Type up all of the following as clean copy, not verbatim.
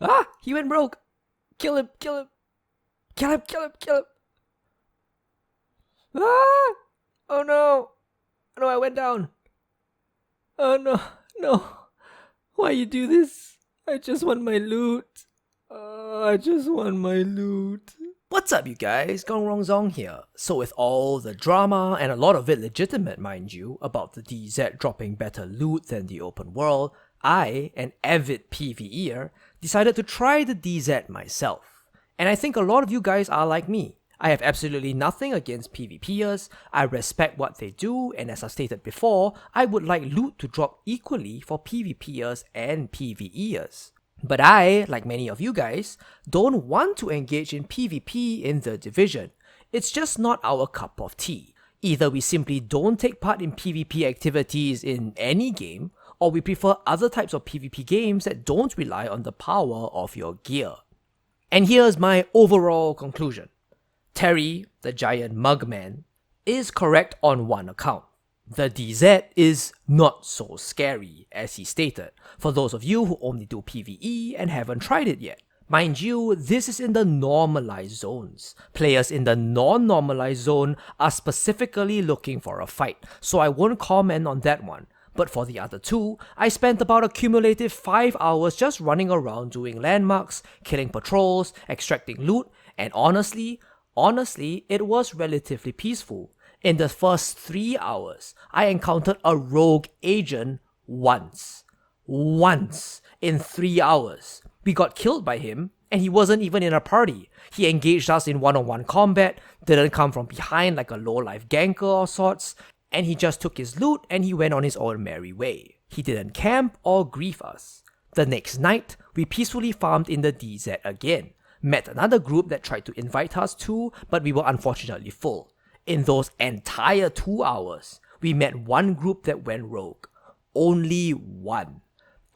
Ah! He went rogue! Kill him! Kill him! Kill him! Kill him! Kill him! Ah! Oh no! No, I went down! Oh no! No! Why you do this? I just want my loot. I just want my loot. What's up, you guys? Gong Rong Zong here. So with all the drama, and a lot of it legitimate mind you, about the DZ dropping better loot than the open world, I, an avid PvEer, decided to try the DZ myself. And I think a lot of you guys are like me. I have absolutely nothing against PvPers, I respect what they do, and as I stated before, I would like loot to drop equally for PvPers and PvEers. But I, like many of you guys, don't want to engage in PvP in the division. It's just not our cup of tea. Either we simply don't take part in PvP activities in any game, or we prefer other types of PvP games that don't rely on the power of your gear. And here's my overall conclusion. Terry, the giant mugman, is correct on one account. The DZ is not so scary, as he stated, for those of you who only do PvE and haven't tried it yet. Mind you, this is in the normalized zones. Players in the non-normalized zone are specifically looking for a fight, so I won't comment on that one. But for the other two, I spent about a cumulative 5 hours just running around doing landmarks, killing patrols, extracting loot, and honestly, it was relatively peaceful. In the first 3 hours, I encountered a rogue agent once. Once in 3 hours. We got killed by him, and he wasn't even in a party. He engaged us in one-on-one combat, didn't come from behind like a low-life ganker or sorts, and he just took his loot and he went on his own merry way. He didn't camp or grief us. The next night, we peacefully farmed in the DZ again. Met another group that tried to invite us too, but we were unfortunately full. In those entire 2 hours, we met one group that went rogue. Only one.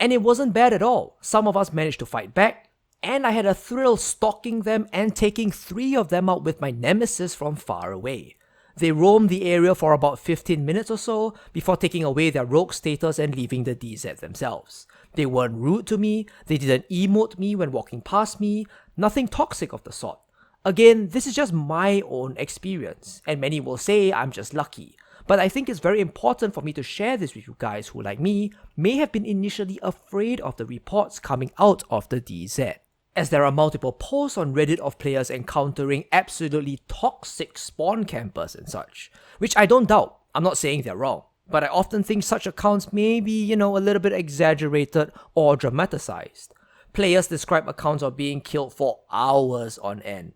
And it wasn't bad at all. Some of us managed to fight back, and I had a thrill stalking them and taking 3 of them out with my nemesis from far away. They roamed the area for about 15 minutes or so before taking away their rogue status and leaving the DZ themselves. They weren't rude to me, they didn't emote me when walking past me, nothing toxic of the sort. Again, this is just my own experience, and many will say I'm just lucky. But I think it's very important for me to share this with you guys who, like me, may have been initially afraid of the reports coming out of the DZ. As there are multiple posts on Reddit of players encountering absolutely toxic spawn campers and such, which I don't doubt, I'm not saying they're wrong, but I often think such accounts may be, a little bit exaggerated or dramatized. Players describe accounts of being killed for hours on end.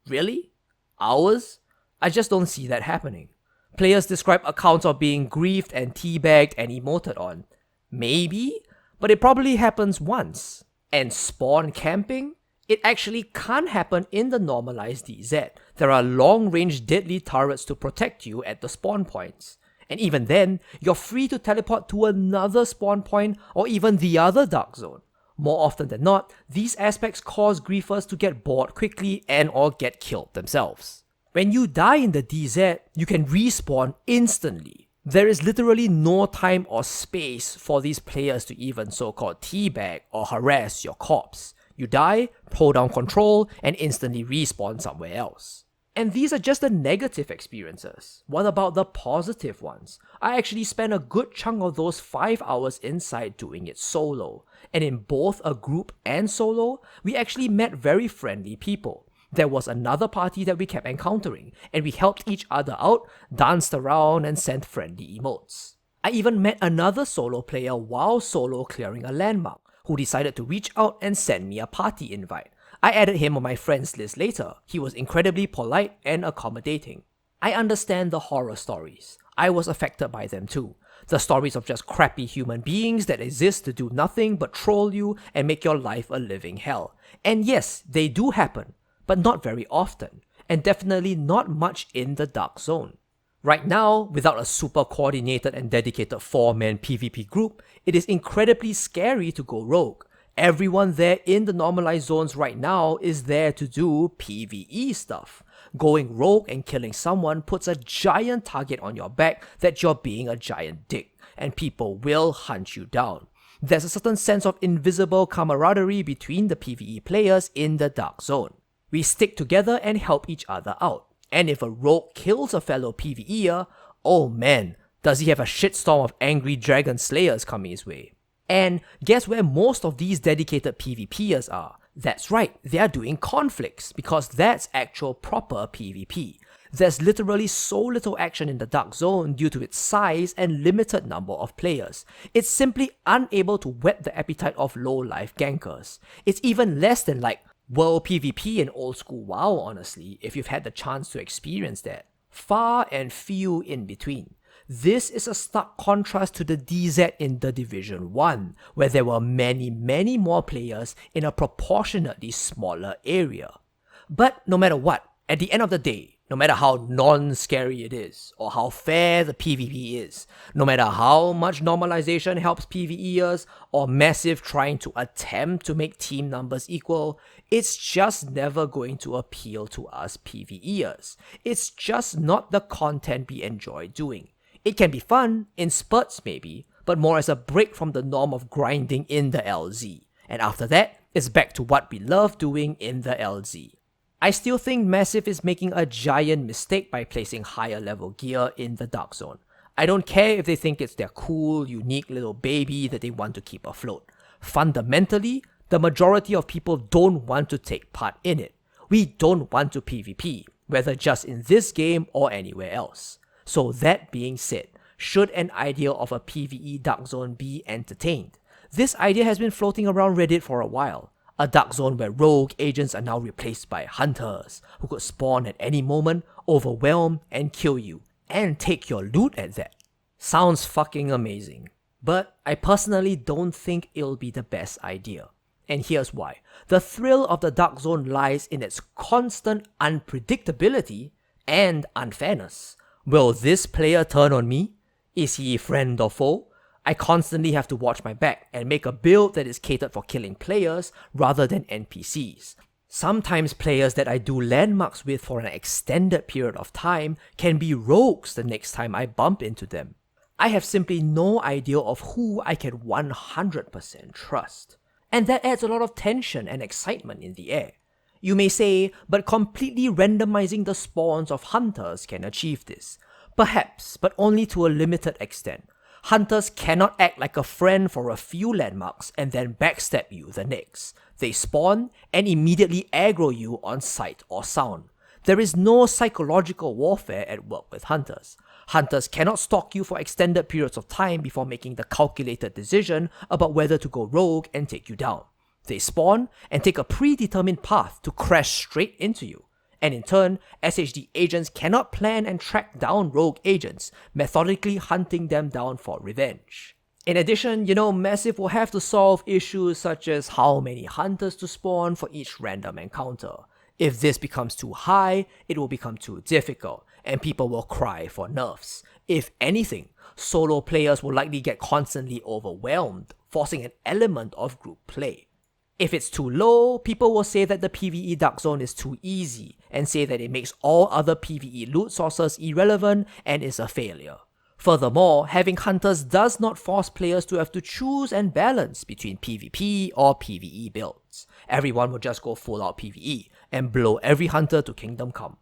Really? Hours? I just don't see that happening. Players describe accounts of being griefed and teabagged and emoted on. Maybe, but it probably happens once. And spawn camping? It actually can't happen in the normalized DZ. There are long-range deadly turrets to protect you at the spawn points. And even then, you're free to teleport to another spawn point or even the other dark zone. More often than not, these aspects cause griefers to get bored quickly and or get killed themselves. When you die in the DZ, you can respawn instantly. There is literally no time or space for these players to even so-called teabag or harass your corpse. You die, pull down control, and instantly respawn somewhere else. And these are just the negative experiences. What about the positive ones? I actually spent a good chunk of those 5 hours inside doing it solo. And in both a group and solo, we actually met very friendly people. There was another party that we kept encountering, and we helped each other out, danced around, and sent friendly emotes. I even met another solo player while solo clearing a landmark, who decided to reach out and send me a party invite. I added him on my friends list later. He was incredibly polite and accommodating. I understand the horror stories. I was affected by them too. The stories of just crappy human beings that exist to do nothing but troll you and make your life a living hell. And yes, they do happen, but not very often, and definitely not much in the dark zone. Right now, without a super coordinated and dedicated 4-man PvP group, it is incredibly scary to go rogue. Everyone there in the normalized zones right now is there to do PvE stuff. Going rogue and killing someone puts a giant target on your back that you're being a giant dick, and people will hunt you down. There's a certain sense of invisible camaraderie between the PvE players in the Dark Zone. We stick together and help each other out. And if a rogue kills a fellow PvEer, oh man, does he have a shitstorm of angry dragon slayers coming his way. And guess where most of these dedicated PvPers are? That's right, they are doing conflicts, because that's actual proper PvP. There's literally so little action in the Dark Zone due to its size and limited number of players. It's simply unable to whet the appetite of low-life gankers. It's even less than like World PvP and old school WoW, honestly, if you've had the chance to experience that. Far and few in between. This is a stark contrast to the DZ in the Division 1, where there were many more players in a proportionately smaller area. But no matter what, at the end of the day, no matter how non-scary it is, or how fair the PvP is, no matter how much normalization helps PvEers, or Massive trying to attempt to make team numbers equal, it's just never going to appeal to us PvEers. It's just not the content we enjoy doing. It can be fun, in spurts maybe, but more as a break from the norm of grinding in the LZ. And after that, it's back to what we love doing in the LZ. I still think Massive is making a giant mistake by placing higher level gear in the Dark Zone. I don't care if they think it's their cool, unique little baby that they want to keep afloat. Fundamentally, the majority of people don't want to take part in it. We don't want to PvP, whether just in this game or anywhere else. So that being said, should an idea of a PvE Dark Zone be entertained? This idea has been floating around Reddit for a while. A Dark Zone where rogue agents are now replaced by hunters, who could spawn at any moment, overwhelm and kill you, and take your loot at that. Sounds fucking amazing. But I personally don't think it'll be the best idea. And here's why. The thrill of the Dark Zone lies in its constant unpredictability and unfairness. Will this player turn on me? Is he friend or foe? I constantly have to watch my back and make a build that is catered for killing players rather than NPCs. Sometimes players that I do landmarks with for an extended period of time can be rogues the next time I bump into them. I have simply no idea of who I can 100% trust. And that adds a lot of tension and excitement in the air. You may say, but completely randomizing the spawns of hunters can achieve this. Perhaps, but only to a limited extent. Hunters cannot act like a friend for a few landmarks and then backstab you the next. They spawn and immediately aggro you on sight or sound. There is no psychological warfare at work with hunters. Hunters cannot stalk you for extended periods of time before making the calculated decision about whether to go rogue and take you down. They spawn and take a predetermined path to crash straight into you. And in turn, SHD agents cannot plan and track down rogue agents, methodically hunting them down for revenge. In addition, Massive will have to solve issues such as how many hunters to spawn for each random encounter. If this becomes too high, it will become too difficult, and people will cry for nerfs. If anything, solo players will likely get constantly overwhelmed, forcing an element of group play. If it's too low, people will say that the PvE Dark Zone is too easy, and say that it makes all other PvE loot sources irrelevant and is a failure. Furthermore, having hunters does not force players to have to choose and balance between PvP or PvE builds. Everyone will just go full out PvE, and blow every hunter to Kingdom Come.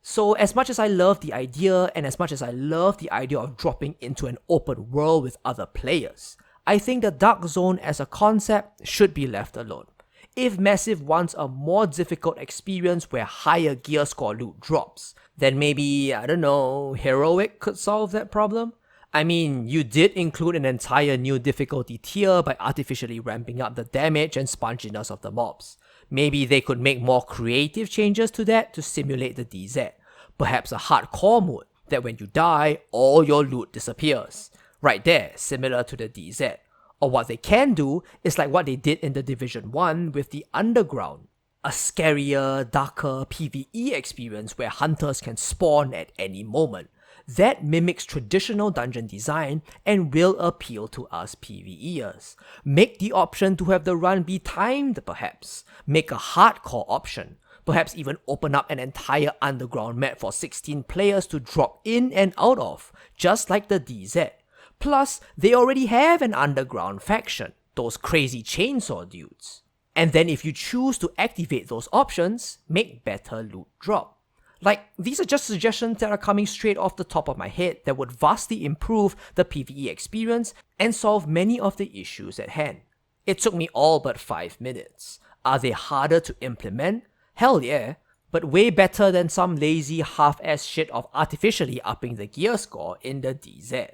So as much as I love the idea, and as much as I love the idea of dropping into an open world with other players, I think the Dark Zone as a concept should be left alone. If Massive wants a more difficult experience where higher gear score loot drops, then maybe, Heroic could solve that problem? I mean, you did include an entire new difficulty tier by artificially ramping up the damage and sponginess of the mobs. Maybe they could make more creative changes to that to simulate the DZ. Perhaps a hardcore mode that when you die, all your loot disappears. Right there, similar to the DZ. Or what they can do is like what they did in the Division 1 with the Underground. A scarier, darker PvE experience where hunters can spawn at any moment. That mimics traditional dungeon design and will appeal to us PvEers. Make the option to have the run be timed perhaps. Make a hardcore option. Perhaps even open up an entire underground map for 16 players to drop in and out of, just like the DZ. Plus, they already have an underground faction. those crazy chainsaw dudes. And then if you choose to activate those options, make better loot drop. Like, these are just suggestions that are coming straight off the top of my head that would vastly improve the PvE experience and solve many of the issues at hand. It took me all but 5 minutes. Are they harder to implement? Hell yeah, but way better than some lazy half-ass shit of artificially upping the gear score in the DZ.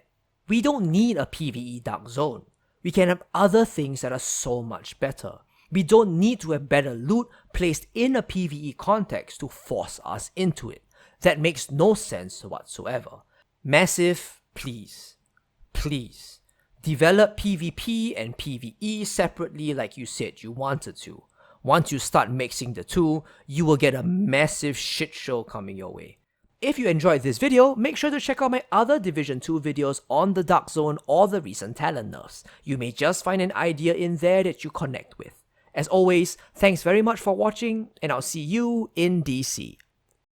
We don't need a PvE Darkzone. We can have other things that are so much better. We don't need to have better loot placed in a PvE context to force us into it. That makes no sense whatsoever. Massive, please, please, develop PvP and PvE separately like you said you wanted to. Once you start mixing the two, you will get a massive shit show coming your way. If you enjoyed this video, make sure to check out my other Division 2 videos on the Darkzone or the recent talent nerfs. You may just find an idea in there that you connect with. As always, thanks very much for watching, and I'll see you in DC.